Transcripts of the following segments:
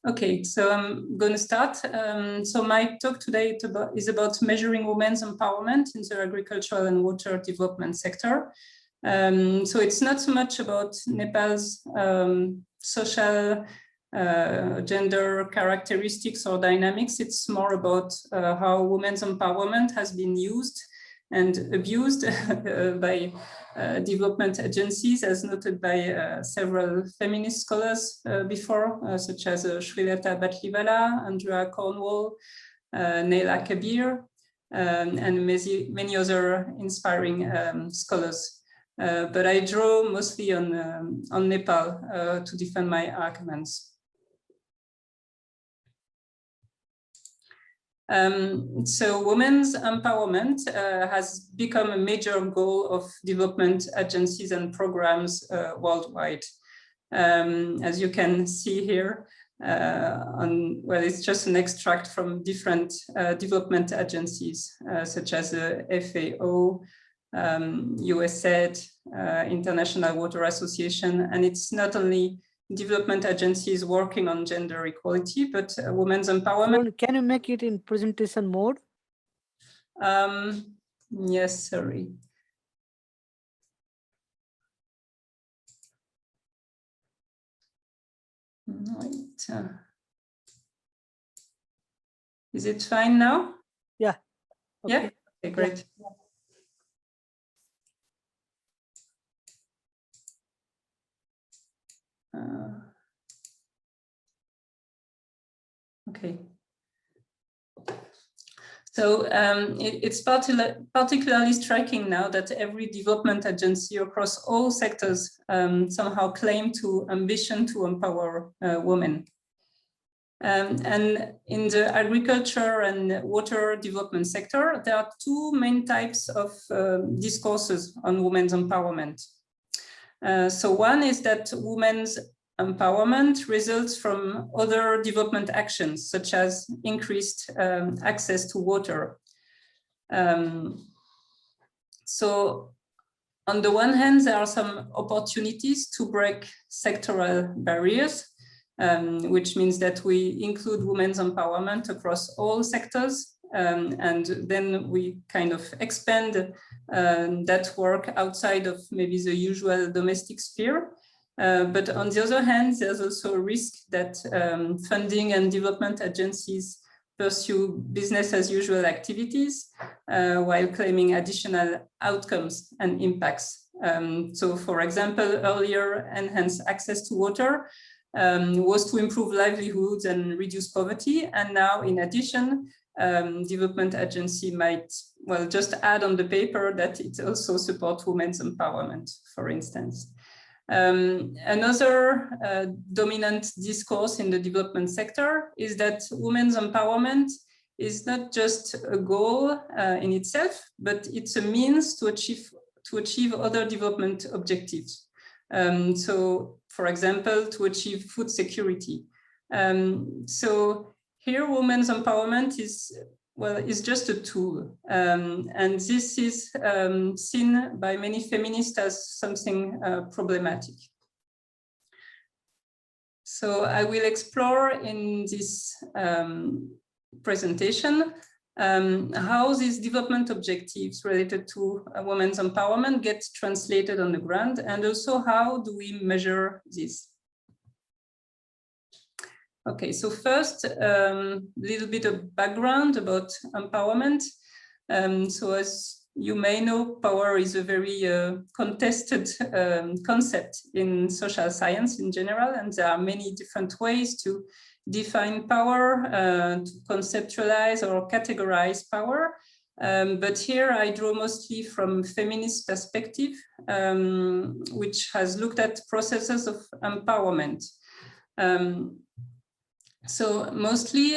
Okay, so I'm going to start. So my talk today is about measuring women's empowerment in the agricultural and water development sector. So it's not so much about Nepal's social gender characteristics or dynamics. It's more about how women's empowerment has been used and abused by development agencies, as noted by several feminist scholars before, such as Srilata Batlivala, Andrea Cornwall, Naila Kabir, and many other inspiring scholars. But I draw mostly on Nepal to defend my arguments. So women's empowerment has become a major goal of development agencies and programs worldwide. As you can see here, well, it's just an extract from different development agencies, such as the FAO, USAID, International Water Association, and it's not only development agencies working on gender equality, but women's empowerment. Can you make it in presentation mode? Yes, sorry. Right. Is it fine now? Yeah. Okay. Yeah. Okay, great. Yeah. Okay. So it's particularly striking now that every development agency across all sectors somehow claim to ambition to empower women. And in the agriculture and water development sector, there are two main types of discourses on women's empowerment. So one is that women's empowerment results from other development actions, such as increased access to water. So on the one hand, there are some opportunities to break sectoral barriers, which means that we include women's empowerment across all sectors. And then we kind of expand that work outside of maybe the usual domestic sphere. But on the other hand, there's also a risk that funding and development agencies pursue business as usual activities while claiming additional outcomes and impacts. So for example, earlier enhanced access to water was to improve livelihoods and reduce poverty. And now, in addition, development agency might, well, just add on the paper that it also supports women's empowerment, for instance. Another dominant discourse in the development sector is that women's empowerment is not just a goal in itself, but it's a means to achieve other development objectives. So, for example, to achieve food security. So here, women's empowerment is just a tool. And this is seen by many feminists as something problematic. So I will explore in this presentation how these development objectives related to women's empowerment get translated on the ground, and also how do we measure this. Okay, so first, a little bit of background about empowerment. So as you may know, power is a very contested concept in social science in general, and there are many different ways to define power, to conceptualize or categorize power. But here I draw mostly from feminist perspective, which has looked at processes of empowerment. So mostly,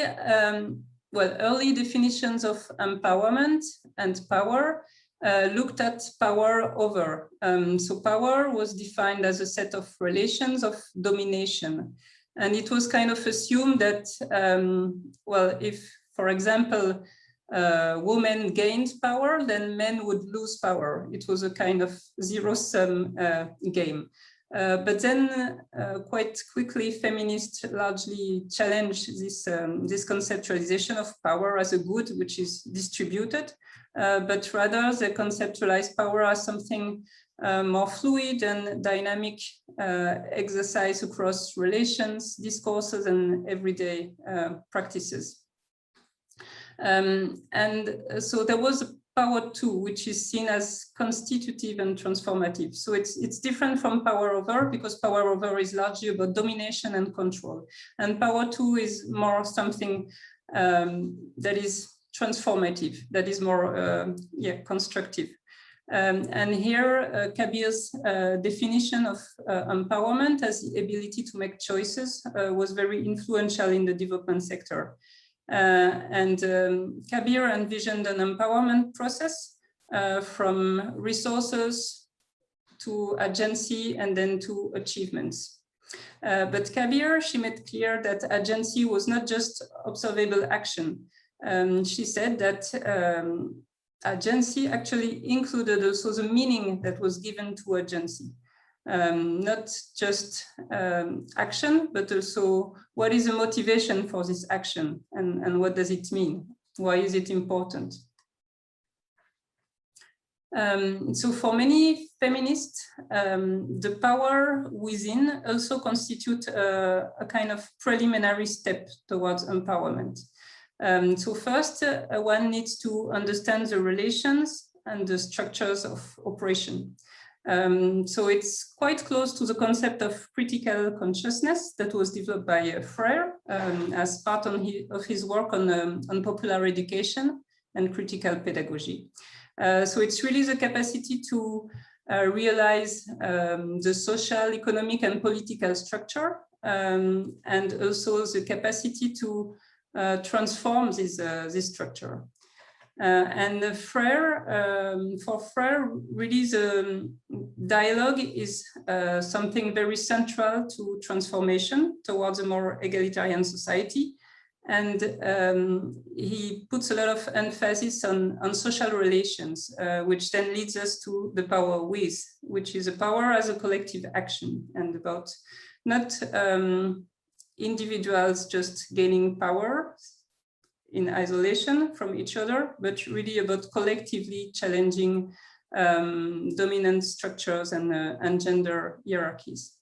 well, early definitions of empowerment and power looked at power over. So power was defined as a set of relations of domination. And it was kind of assumed that, well, if, for example, women gained power, then men would lose power. It was a kind of zero-sum game. But then quite quickly, feminists largely challenge this, this conceptualization of power as a good which is distributed, but rather they conceptualize power as something more fluid and dynamic exercise across relations, discourses, and everyday practices. And so there was a power too, which is seen as constitutive and transformative. So it's different from power over, because power over is largely about domination and control. And power too is more something that is transformative, that is more constructive. And here Kabir's definition of empowerment as the ability to make choices was very influential in the development sector. Kabir envisioned an empowerment process from resources to agency and then to achievements. But Kabir, she made clear that agency was not just observable action. She said that agency actually included also the meaning that was given to agency. Not just action, but also what is the motivation for this action, and what does it mean? Why is it important? So for many feminists, the power within also constitutes a kind of preliminary step towards empowerment. So first, one needs to understand the relations and the structures of oppression. So it's quite close to the concept of critical consciousness that was developed by Freire as part of his work on popular education and critical pedagogy. So it's really the capacity to realize the social, economic, and political structure, and also the capacity to transform this structure. And Freire, for Freire, really the dialogue is something very central to transformation towards a more egalitarian society. And he puts a lot of emphasis on social relations, which then leads us to the power with, which is a power as a collective action, and about not individuals just gaining power in isolation from each other, but really about collectively challenging dominant structures and gender hierarchies.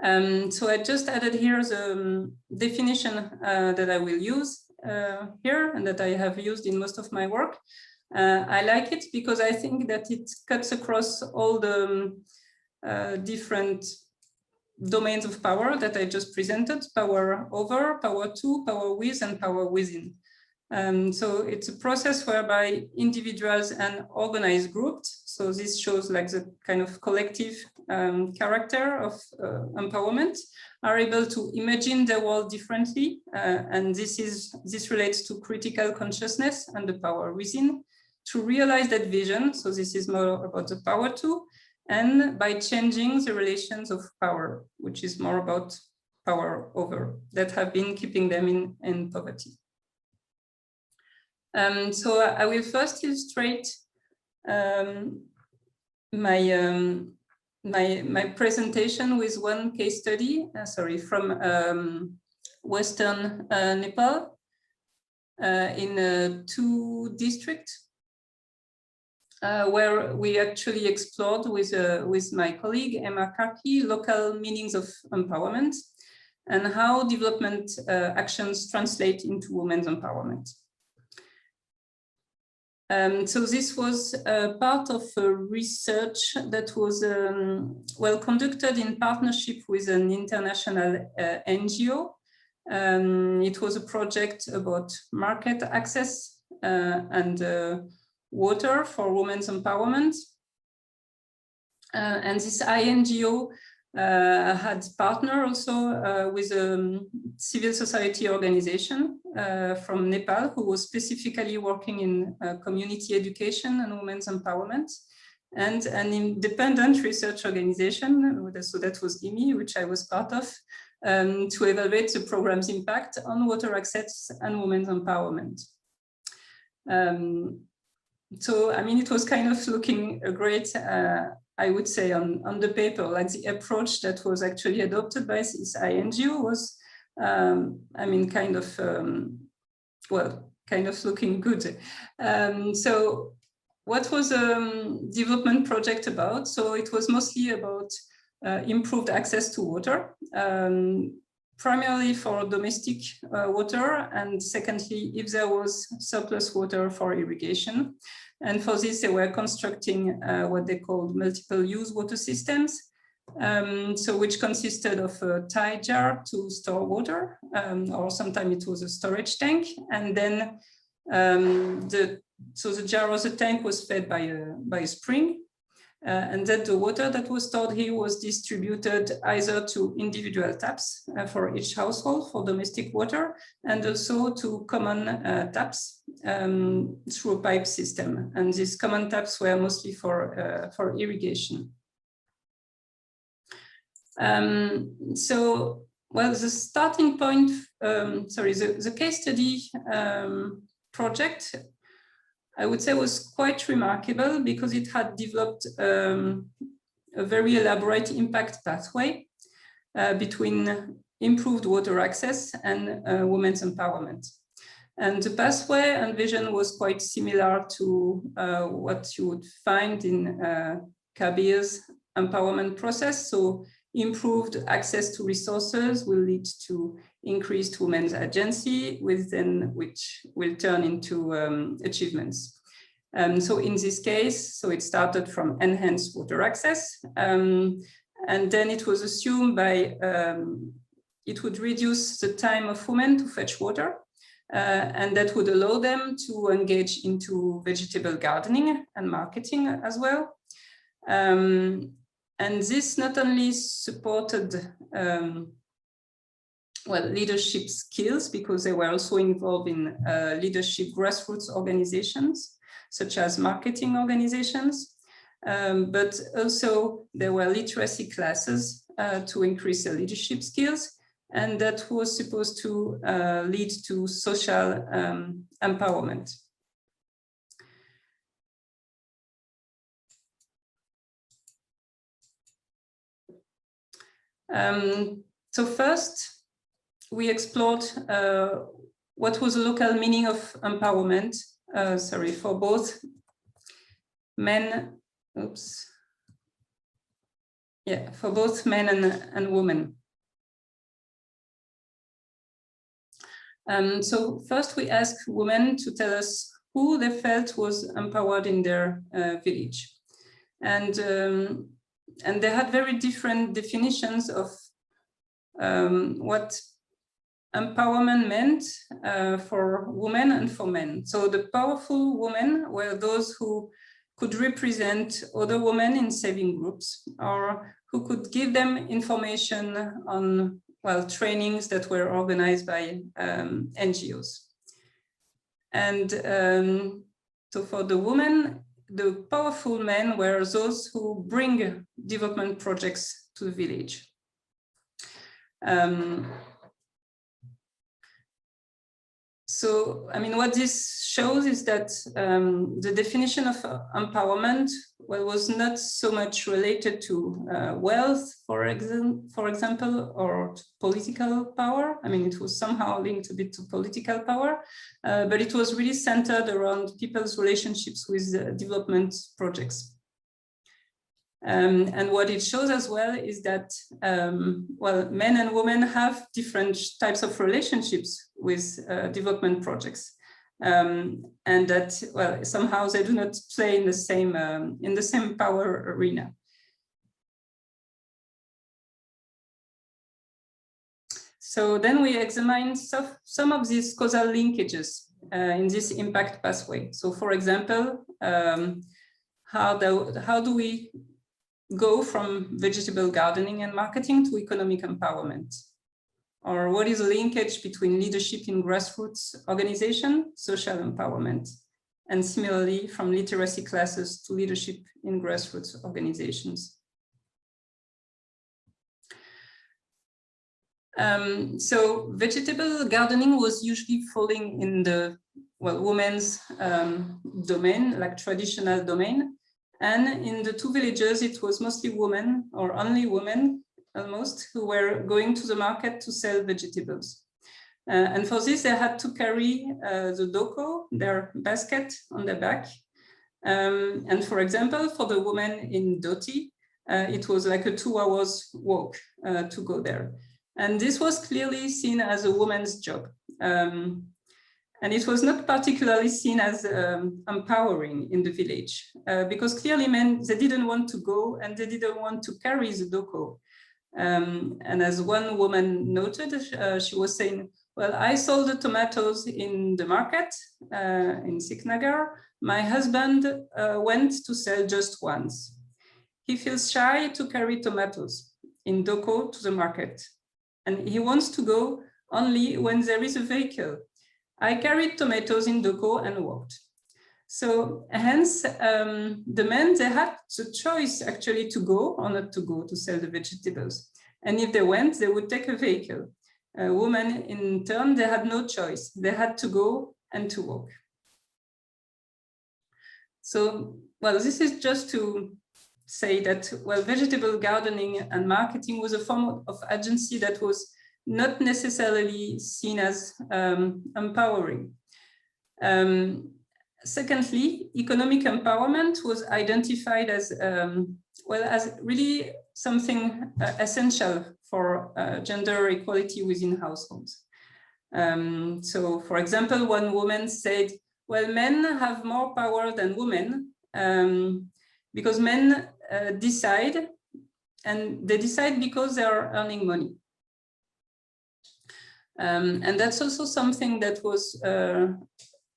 So I just added here the definition that I will use here and that I have used in most of my work. I like it because I think that it cuts across all the different domains of power that I just presented: power over, power to, power with, and power within. So it's a process whereby individuals and organized groups, so this shows like the kind of collective character of empowerment, are able to imagine the world differently, and this relates to critical consciousness and the power within, to realize that vision. So this is more about the power to, and by changing the relations of power, which is more about power over, that have been keeping them in poverty. So I will first illustrate my presentation with one case study, from Western Nepal in 2 districts. Where we actually explored with my colleague Emma Karki local meanings of empowerment and how development actions translate into women's empowerment. So this was part of a research that was conducted in partnership with an international NGO. It was a project about market access and water for women's empowerment. And this INGO had partnered also with a civil society organization from Nepal who was specifically working in community education and women's empowerment, and an independent research organization, so that was IWMI, which I was part of, to evaluate the program's impact on water access and women's empowerment. so, I mean, it was kind of looking great, I would say, on the paper. Like the approach that was actually adopted by this INGO was, I mean, kind of, well, kind of looking good. So what was a development project about? So it was mostly about improved access to water, primarily for domestic water, and secondly, if there was surplus water for irrigation. And for this, they were constructing what they called multiple use water systems, so which consisted of a tie jar to store water, or sometimes it was a storage tank. And then so the jar or the tank was fed by a spring. And then the water that was stored here was distributed either to individual taps for each household for domestic water, and also to common taps through a pipe system. And these common taps were mostly for irrigation. So, well, the starting point, the case study project, I would say, was quite remarkable because it had developed a very elaborate impact pathway between improved water access and women's empowerment. And the pathway and vision was quite similar to what you would find in Kabir's empowerment process. So improved access to resources will lead to increased women's agency, which will turn into achievements. So in this case, so it started from enhanced water access, and then it was assumed by it would reduce the time of women to fetch water, and that would allow them to engage into vegetable gardening and marketing as well. And this not only supported well, leadership skills, because they were also involved in leadership grassroots organizations, such as marketing organizations, but also there were literacy classes to increase their leadership skills, and that was supposed to lead to social empowerment. So first, we explored what was the local meaning of empowerment, for both men, for both men and women. So first we asked women to tell us who they felt was empowered in their village. And they had very different definitions of what empowerment meant for women and for men. So the powerful women were those who could represent other women in saving groups, or who could give them information on, well, trainings that were organized by NGOs. And so for the women, the powerful men were those who bring development projects to the village. So, I mean, what this shows is that the definition of empowerment, well, was not so much related to wealth, for example, or to political power. I mean, it was somehow linked a bit to political power, but it was really centered around people's relationships with development projects. And what it shows as well is that, well, men and women have different types of relationships with development projects, and that, well, somehow they do not play in the same power arena. So then we examined some of these causal linkages in this impact pathway. So, for example, how do we go from vegetable gardening and marketing to economic empowerment? Or what is the linkage between leadership in grassroots organization, social empowerment, and similarly from literacy classes to leadership in grassroots organizations? So vegetable gardening was usually falling in the women's domain, like traditional domain. And in the two villages, it was mostly women, or only women almost, who were going to the market to sell vegetables. And for this, they had to carry the doko, their basket, on their back. And for example, for the women in Doti, it was like a 2 hours walk to go there. And this was clearly seen as a woman's job. And it was not particularly seen as empowering in the village, because clearly men, they didn't want to go and they didn't want to carry the doko. And as one woman noted, she was saying, well, I sold the tomatoes in the market in Siknagar. My husband went to sell just once. He feels shy to carry tomatoes in doko to the market. And he wants to go only when there is a vehicle. I carried tomatoes in doko and walked. So hence, the men, they had the choice actually to go or not to go to sell the vegetables. And if they went, they would take a vehicle. Women, in turn, they had no choice. They had to go and to walk. So, well, this is just to say that, well, vegetable gardening and marketing was a form of agency that was not necessarily seen as empowering. Secondly, economic empowerment was identified as, well, as really something essential for gender equality within households. So, for example, one woman said, well, men have more power than women because men decide, and they decide because they are earning money. And that's also something that was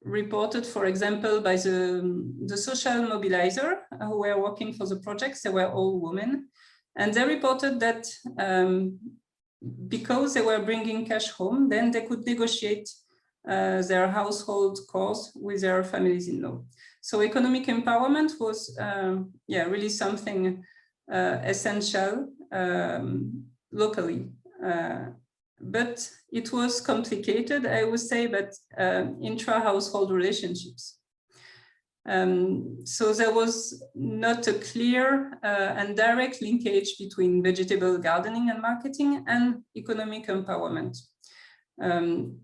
reported, for example, by the social mobilizer who were working for the projects. They were all women. And they reported that because they were bringing cash home, then they could negotiate their household chores with their families-in-law. So economic empowerment was, really something essential locally. But it was complicated, I would say, but intra-household relationships. So there was not a clear and direct linkage between vegetable gardening and marketing and economic empowerment.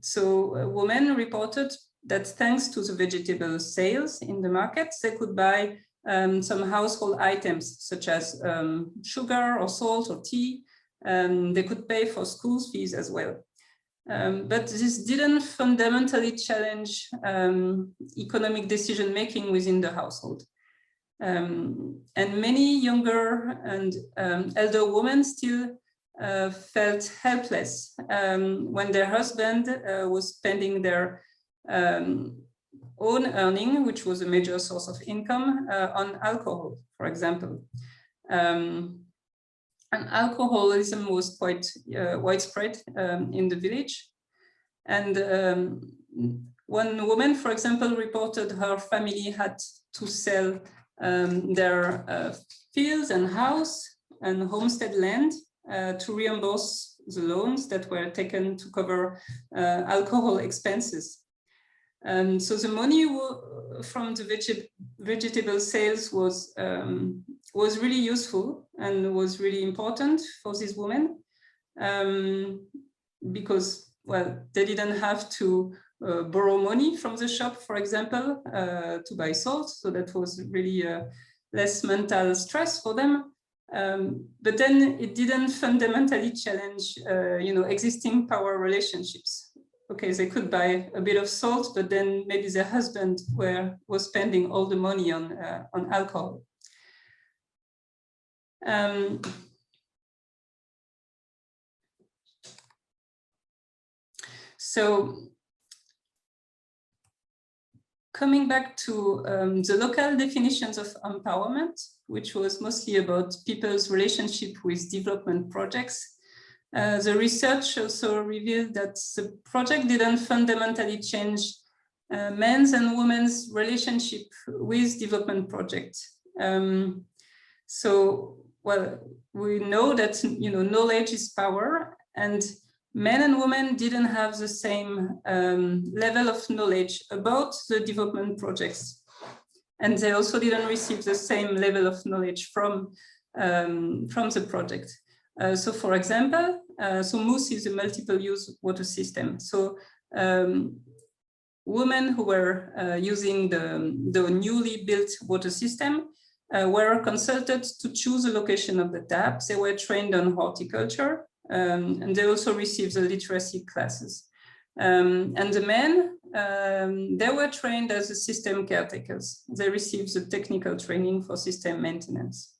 So women reported that thanks to the vegetable sales in the markets, they could buy some household items such as sugar or salt or tea. They could pay for school fees as well. But this didn't fundamentally challenge economic decision-making within the household. And many younger and elder women still felt helpless when their husband was spending their own earning, which was a major source of income, on alcohol, for example. And alcoholism was quite widespread in the village. And one woman, for example, reported her family had to sell their fields and house and homestead land to reimburse the loans that were taken to cover alcohol expenses. So the money from the vegetable sales was really useful and was really important for these women because, well, they didn't have to borrow money from the shop, for example, to buy salt. So that was really less mental stress for them. But then it didn't fundamentally challenge, existing power relationships. Okay, they could buy a bit of salt, but then maybe their husband was spending all the money on alcohol. So coming back to the local definitions of empowerment, which was mostly about people's relationship with development projects, the research also revealed that the project didn't fundamentally change men's and women's relationship with development projects. So, well, we know that knowledge is power, and men and women didn't have the same level of knowledge about the development projects. And they also didn't receive the same level of knowledge from the project. So for example, so MOOS is a multiple use water system. So women who were using the newly built water system were consulted to choose the location of the taps. They were trained on horticulture, and they also received the literacy classes. And the men, they were trained as the system caretakers. They received the technical training for system maintenance.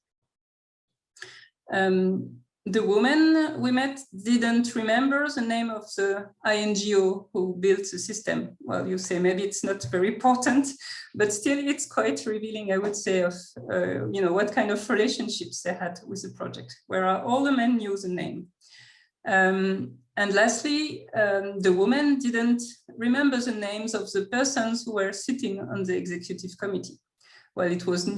The women we met didn't remember the name of the INGO who built the system. Well, you say maybe it's not very important, but still it's quite revealing, I would say, of what kind of relationships they had with the project, where all the men knew the name. And lastly, the women didn't remember the names of the persons who were sitting on the executive committee. Well, it was a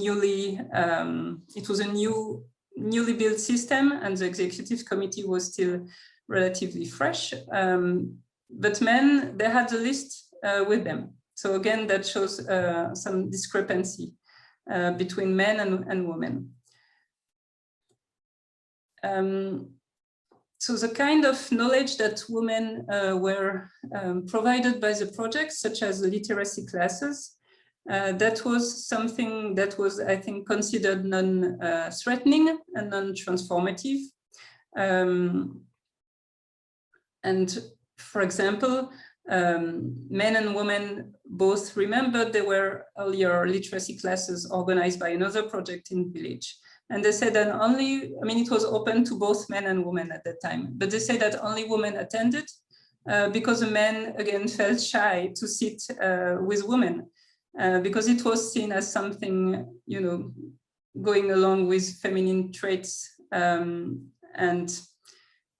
newly built system, and the executive committee was still relatively fresh. But men, they had the list with them. So again, that shows some discrepancy between men and women. So the kind of knowledge that women were provided by the project, such as the literacy classes, that was something that was, I think, considered non-threatening and non-transformative. And for example, men and women both remembered there were earlier literacy classes organized by another project in the village. And they said that it was open to both men and women at that time, but they said that only women attended because the men, again, felt shy to sit with women. Because it was seen as something, going along with feminine traits. And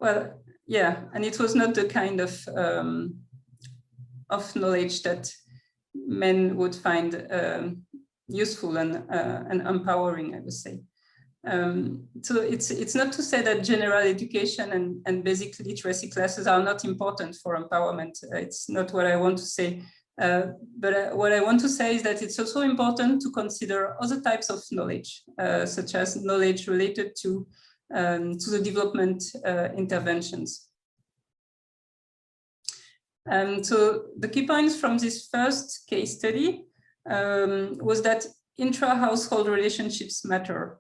well, yeah, and it was not the kind of knowledge that men would find useful and empowering, I would say. So it's not to say that general education and basic literacy classes are not important for empowerment. It's not what I want to say. But what I want to say is that it's also important to consider other types of knowledge, such as knowledge related to the development interventions. So the key points from this first case study was that intra-household relationships matter.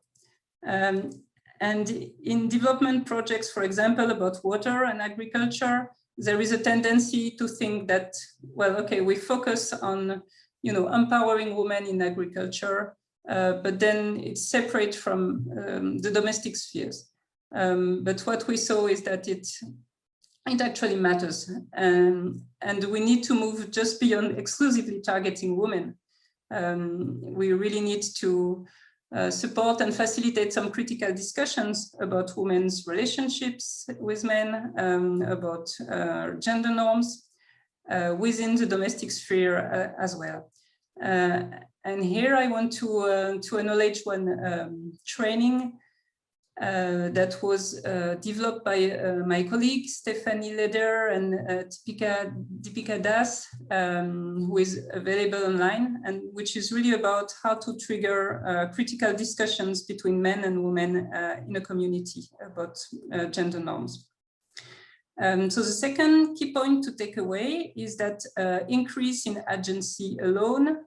And in development projects, for example, about water and agriculture, there is a tendency to think that, well, okay, we focus on, empowering women in agriculture, but then it's separate from the domestic spheres. But what we saw is that it actually matters, and we need to move just beyond exclusively targeting women. We really need to support and facilitate some critical discussions about women's relationships with men, about gender norms within the domestic sphere as well. And here I want to acknowledge one training that was developed by my colleague Stephanie Leder and Deepika Das, who is available online, and which is really about how to trigger critical discussions between men and women in a community about gender norms. So the second key point to take away is that increase in agency alone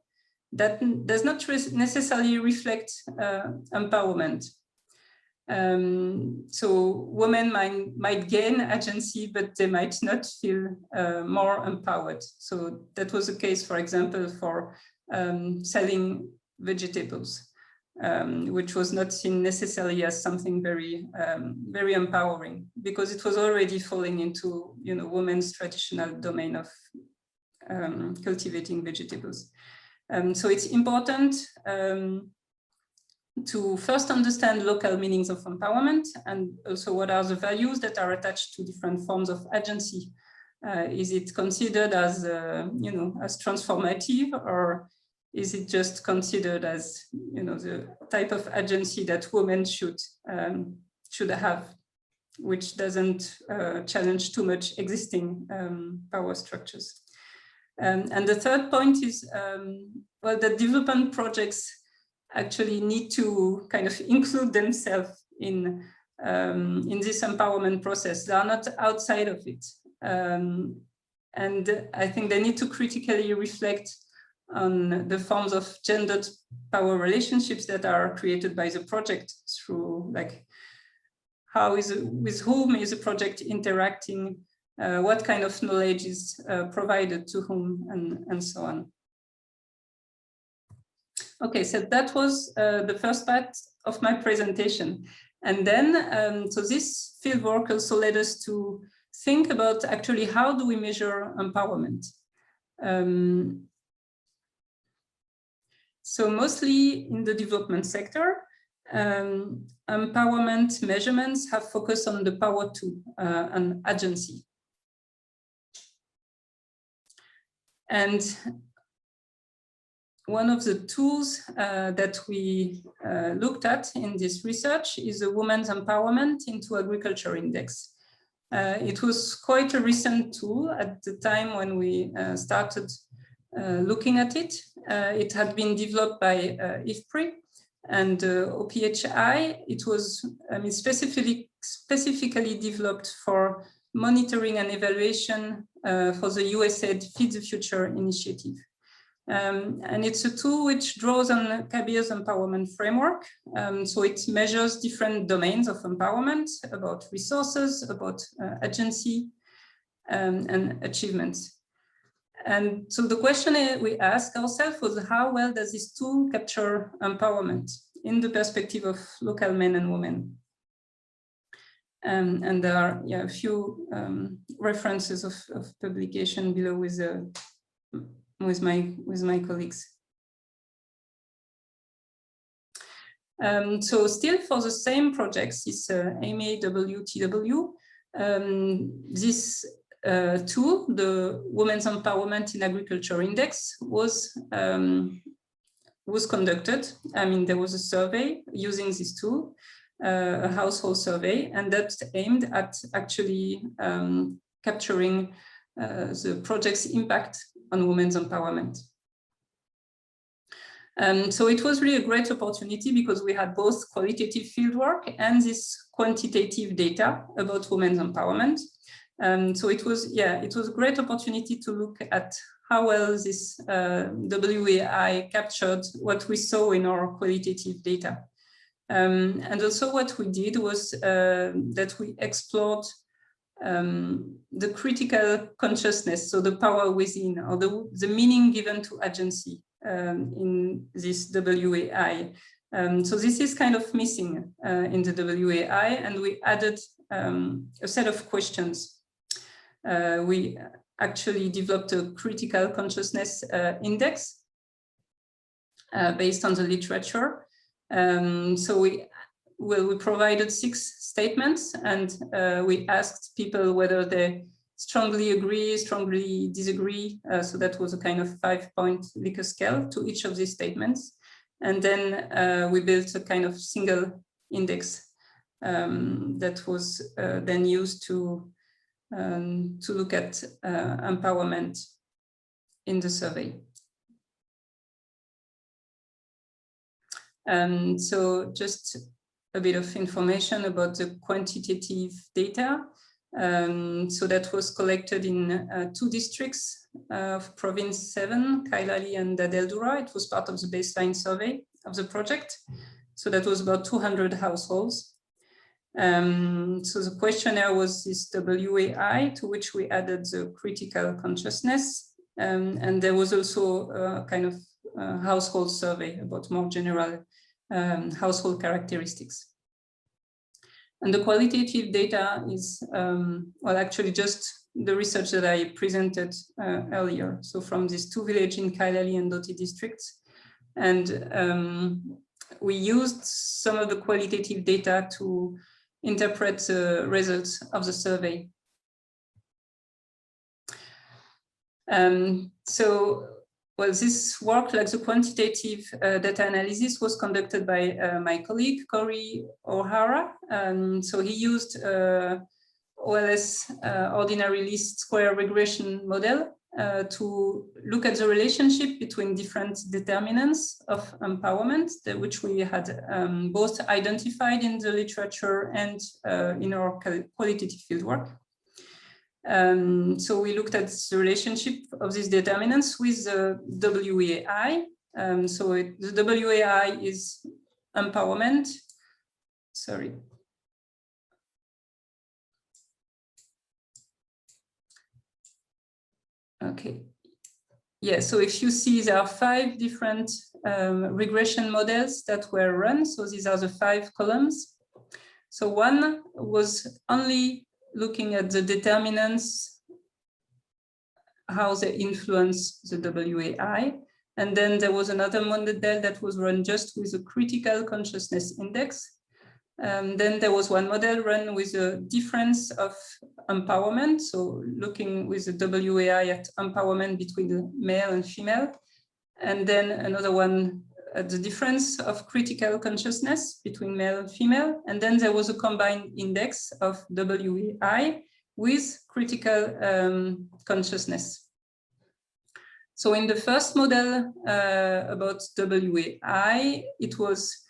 that does not necessarily reflect empowerment. So women might gain agency, but they might not feel more empowered. So that was the case, for example, for selling vegetables, which was not seen necessarily as something very empowering, because it was already falling into women's traditional domain of cultivating vegetables. So it's important to first understand local meanings of empowerment, and also what are the values that are attached to different forms of agency. Is it considered as, as transformative, or is it just considered as, the type of agency that women should have? which doesn't challenge too much existing power structures. And the third point is, well, the development projects actually need to kind of include themselves in this empowerment process. They are not outside of it. And I think they need to critically reflect on the forms of gendered power relationships that are created by the project through, like, with whom is the project interacting, what kind of knowledge is provided to whom, and so on. Okay, so that was the first part of my presentation. And then, so this fieldwork also led us to think about actually how do we measure empowerment. So mostly in the development sector, empowerment measurements have focused on the power to and agency. And one of the tools that we looked at in this research is the Women's Empowerment into Agriculture Index. It was quite a recent tool at the time when we started looking at it. It had been developed by IFPRI and OPHI. It was specifically developed for monitoring and evaluation for the USAID Feed the Future initiative. And it's a tool which draws on Kabir's empowerment framework. So it measures different domains of empowerment, about resources, about agency, and achievements. And so the question we asked ourselves was, how well does this tool capture empowerment in the perspective of local men and women? And there are a few references of publication below with my colleagues. So still for the same projects, this AMAWTW, this tool, the Women's Empowerment in Agriculture Index, was conducted. I mean, there was a survey using this tool, a household survey, and that's aimed at actually capturing the project's impact on women's empowerment. So it was really a great opportunity because we had both qualitative fieldwork and this quantitative data about women's empowerment. So it was a great opportunity to look at how well this WAI captured what we saw in our qualitative data. And also what we did was that we explored the critical consciousness, so the power within, or the meaning given to agency in this WAI. So this is kind of missing in the WAI, and we added a set of questions. We actually developed a critical consciousness index based on the literature. So we provided 6 statements, and we asked people whether they strongly agree, strongly disagree. So that was a kind of 5-point Likert scale to each of these statements. And then we built a kind of single index that was then used to look at empowerment in the survey. So just a bit of information about the quantitative data. So that was collected in 2 districts of Province 7, Kailali and Dadeldura. It was part of the baseline survey of the project. So that was about 200 households. So the questionnaire was this WAI, to which we added the critical consciousness. And there was also a kind of household survey about more general household characteristics. And the qualitative data is, well, actually just the research that I presented earlier. So from these 2 villages in Kailali and Doti districts. And we used some of the qualitative data to interpret the results of the survey. So well, this work, like the quantitative data analysis, was conducted by my colleague, Corey O'Hara. So he used OLS ordinary least square regression model to look at the relationship between different determinants of empowerment, which we had both identified in the literature and in our qualitative fieldwork. So we looked at the relationship of these determinants with the WEAI. The WEAI is empowerment. Sorry. Okay. Yeah, so if you see, there are 5 different regression models that were run. So these are the 5 columns. So one was only looking at the determinants, how they influence the WAI. And then there was another model that was run just with a critical consciousness index. Then there was one model run with a difference of empowerment. So looking with the WAI at empowerment between the male and female. And then another one at the difference of critical consciousness between male and female. And then there was a combined index of WAI with critical consciousness. So in the first model about WAI, it was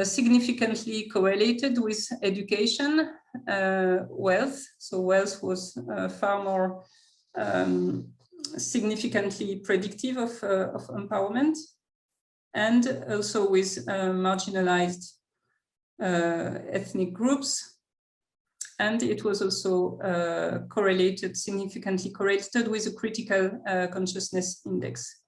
significantly correlated with education, wealth. So wealth was far more significantly predictive of empowerment, and also with marginalized ethnic groups. And it was also significantly correlated with a critical consciousness index.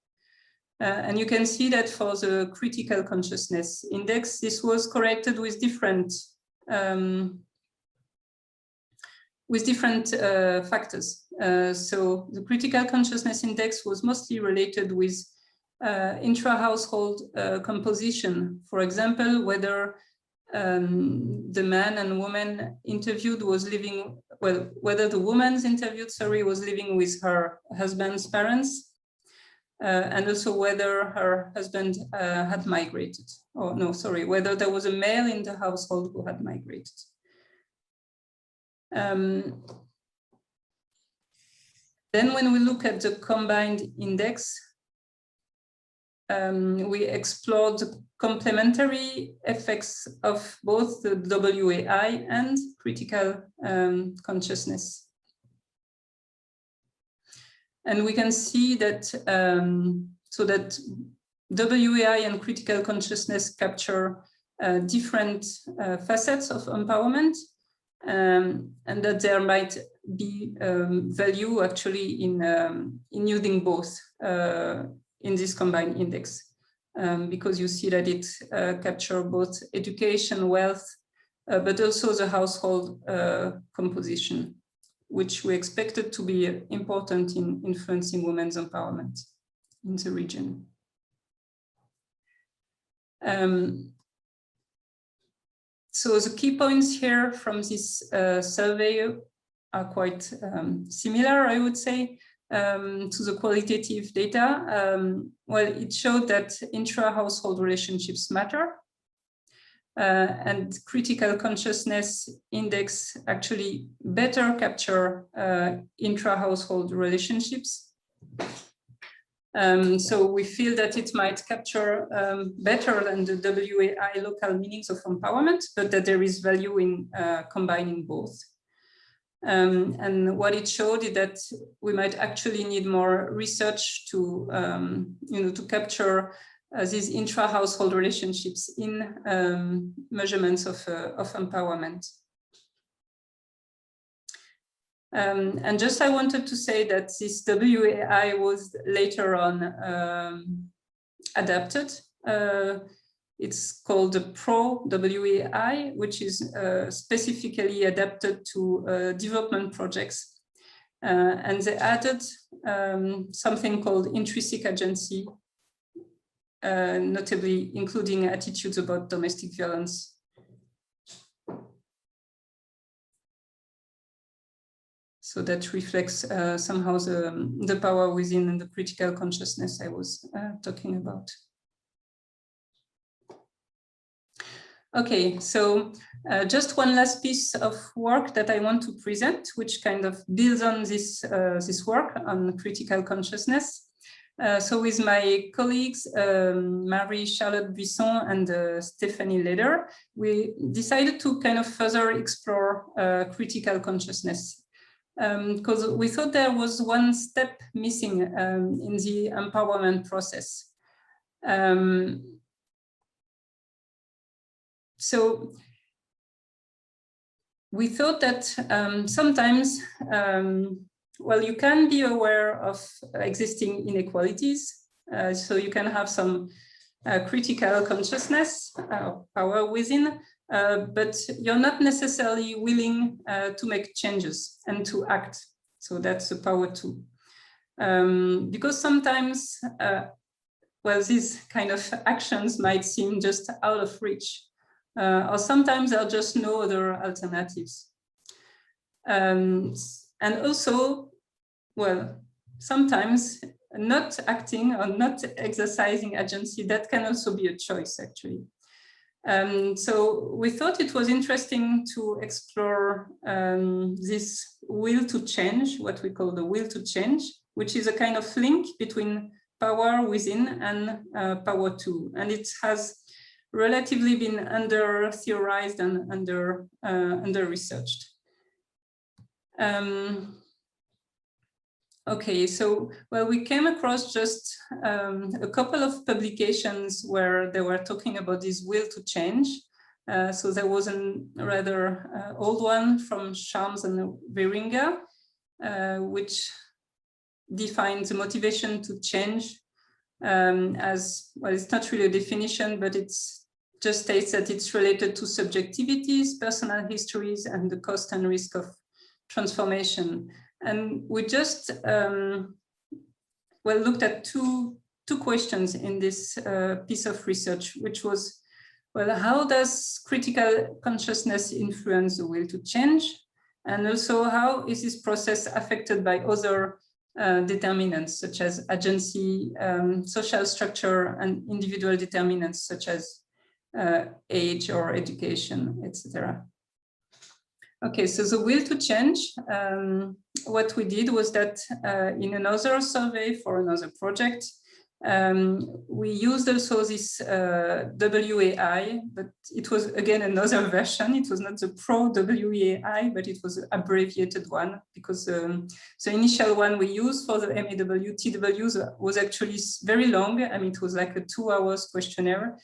And you can see that for the critical consciousness index, this was correlated with different factors. So the critical consciousness index was mostly related with intra-household composition. For example, whether the man and woman interviewed was living, whether the woman's interviewed, was living with her husband's parents, and also whether her husband had migrated. Whether there was a male in the household who had migrated. Then when we look at the combined index, we explored the complementary effects of both the WAI and critical consciousness. And we can see that, that WAI and critical consciousness capture different facets of empowerment, and that there might be value actually in using both in this combined index, because you see that it captures both education, wealth, but also the household composition, which we expected to be important in influencing women's empowerment in the region. So the key points here from this survey are quite similar, I would say, to the qualitative data. It showed that intra-household relationships matter. And critical consciousness index actually better capture intra-household relationships. So we feel that it might capture better than the WAI local meanings of empowerment, but that there is value in combining both. And what it showed is that we might actually need more research to, to capture these intra-household relationships in measurements of empowerment. And just I wanted to say that this WAI was later on adapted. It's called the Pro WAI, which is specifically adapted to development projects. And they added something called intrinsic agency, notably including attitudes about domestic violence. So that reflects somehow the power within and the critical consciousness I was talking about. Okay, so just one last piece of work that I want to present, which kind of builds on this, this work on critical consciousness. So with my colleagues, Marie-Charlotte Buisson and Stéphanie Leder, we decided to kind of further explore critical consciousness. Because we thought there was one step missing in the empowerment process. So we thought that sometimes, well, you can be aware of existing inequalities. So you can have some critical consciousness, power within, but you're not necessarily willing to make changes and to act. So that's the power too. Because sometimes, well, these kind of actions might seem just out of reach. Or sometimes there are just no other alternatives. And also, well, sometimes not acting or not exercising agency, that can also be a choice, actually. So we thought it was interesting to explore this will to change, what we call the will to change, which is a kind of link between power within and power to. And it has relatively been under theorized and under researched. Okay, so well, we came across just a couple of publications where they were talking about this will to change. So there was a rather old one from Shams and Wieringa, which defines the motivation to change as, well, it's not really a definition, but it's just states that it's related to subjectivities, personal histories, and the cost and risk of transformation. And we just, well, looked at two questions in this piece of research, which was, well, how does critical consciousness influence the will to change? And also, how is this process affected by other determinants, such as agency, social structure, and individual determinants, such as age or education, etc. Okay, so the will to change, what we did was that in another survey for another project, we used also this WAI, but it was again another version. It was not the pro WAI, but it was an abbreviated one, because the initial one we used for the MAW-TW was actually very long. I mean, it was like a 2 hours questionnaire.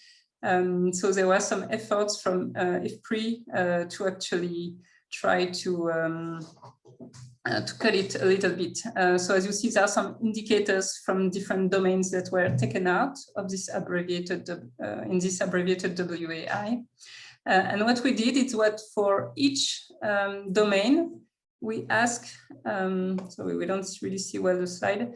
So there were some efforts from IFPRI to actually try to cut it a little bit. So as you see, there are some indicators from different domains that were taken out of this abbreviated, in this abbreviated WAI. And what we did is what for each domain, we ask, sorry, we don't really see well the slide.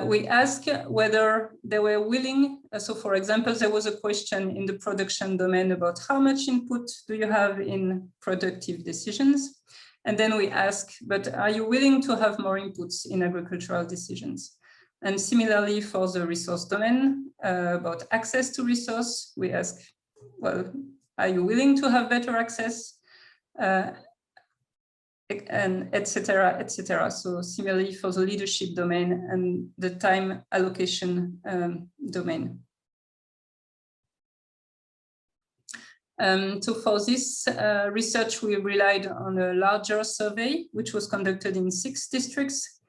We ask whether they were willing. So for example, there was a question in the production domain about how much input do you have in productive decisions? And then we ask, but are you willing to have more inputs in agricultural decisions? And similarly for the resource domain, about access to resource, we ask, well, are you willing to have better access? And etc., etc. So similarly for the leadership domain and the time allocation domain. So for this research, we relied on a larger survey, which was conducted in 6 districts.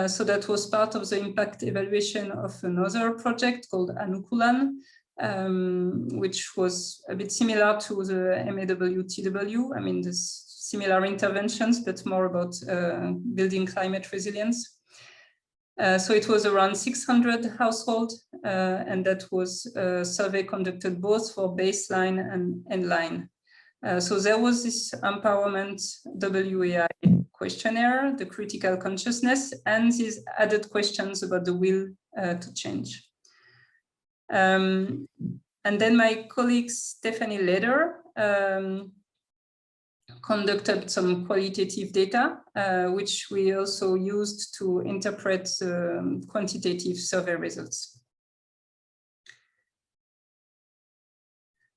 So that was part of the impact evaluation of another project called Anukulan, which was a bit similar to the MAW-TW. I mean, this similar interventions, but more about building climate resilience. So it was around 600 households, and that was a survey conducted both for baseline and endline. So there was this empowerment WAI questionnaire, the critical consciousness, and these added questions about the will to change. And then my colleague Stéphanie Leder conducted some qualitative data, which we also used to interpret quantitative survey results.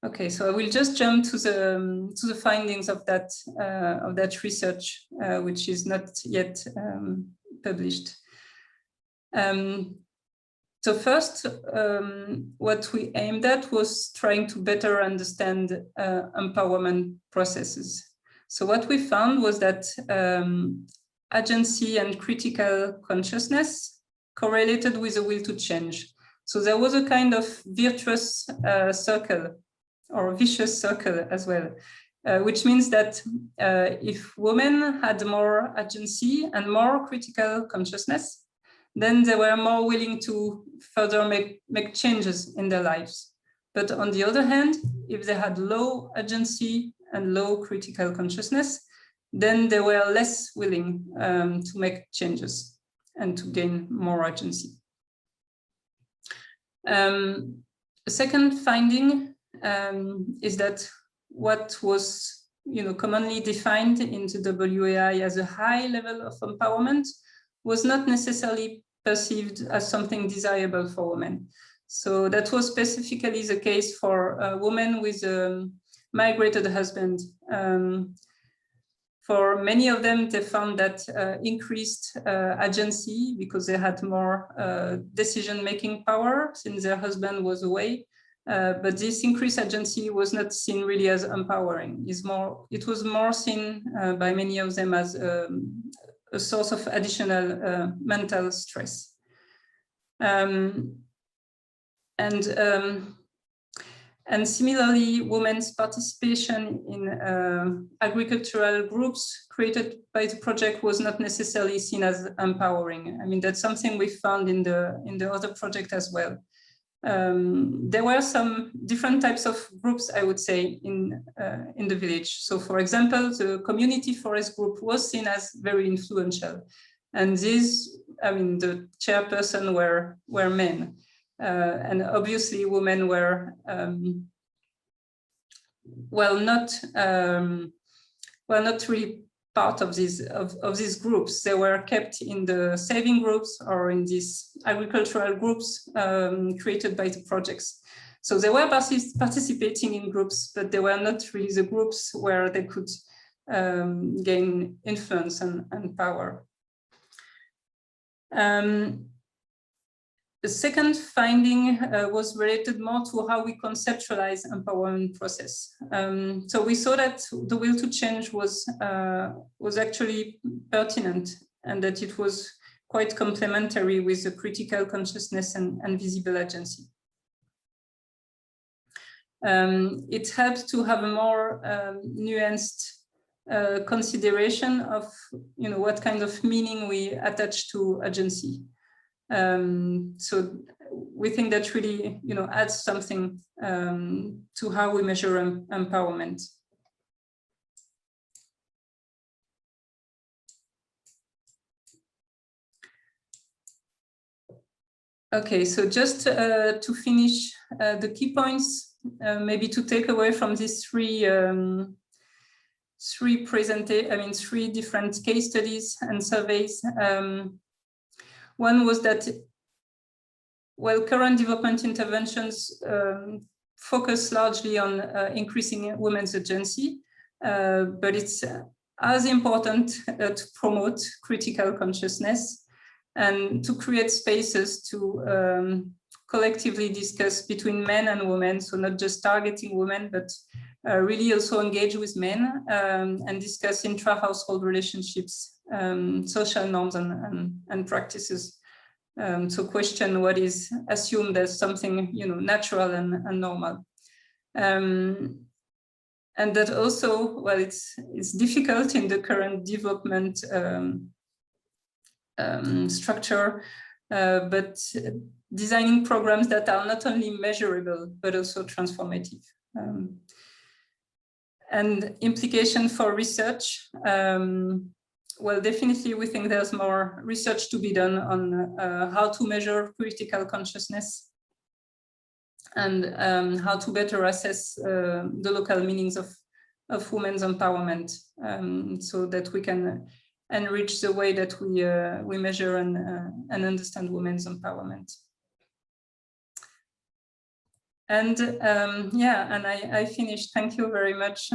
Okay, so I will just jump to the findings of that research, which is not yet published. So first, what we aimed at was trying to better understand empowerment processes. So what we found was that agency and critical consciousness correlated with the will to change. So there was a kind of virtuous circle, or vicious circle as well, which means that if women had more agency and more critical consciousness, then they were more willing to further make changes in their lives. But on the other hand, if they had low agency and low critical consciousness, then they were less willing to make changes and to gain more agency. The second finding is that what was commonly defined in the WAI as a high level of empowerment was not necessarily perceived as something desirable for women. So that was specifically the case for women with a migrated husband. For many of them, they found that increased agency because they had more decision-making power since their husband was away. But this increased agency was not seen really as empowering. It was more seen by many of them as a source of additional mental stress. And similarly, women's participation in agricultural groups created by the project was not necessarily seen as empowering. I mean, that's something we found in the other project as well. There were some different types of groups, I would say, in the village. So, for example, the community forest group was seen as very influential, and these, I mean, the chairperson were men, and obviously women were not really part of these groups. They were kept in the saving groups or in these agricultural groups created by the projects. So they were participating in groups, but they were not really the groups where they could gain influence and power. The second finding was related more to how we conceptualize empowerment process. So we saw that the will to change was actually pertinent and that it was quite complementary with the critical consciousness and visible agency. It helped to have a more nuanced consideration of what kind of meaning we attach to agency. So we think that really adds something to how we measure empowerment. Okay, so just to finish the key points, maybe to take away from these three different case studies and surveys. One was that, well, current development interventions focus largely on increasing women's agency, but it's as important to promote critical consciousness and to create spaces to collectively discuss between men and women, so not just targeting women, but really also engage with men and discuss intra-household relationships, social norms and practices. So question what is assumed as something natural and normal. And that also, well, it's difficult in the current development structure, but designing programs that are not only measurable, but also transformative. And implication for research, well, definitely we think there's more research to be done on how to measure critical consciousness and how to better assess the local meanings of of women's empowerment, so that we can enrich the way that we measure and understand women's empowerment. And yeah, and I finished. Thank you very much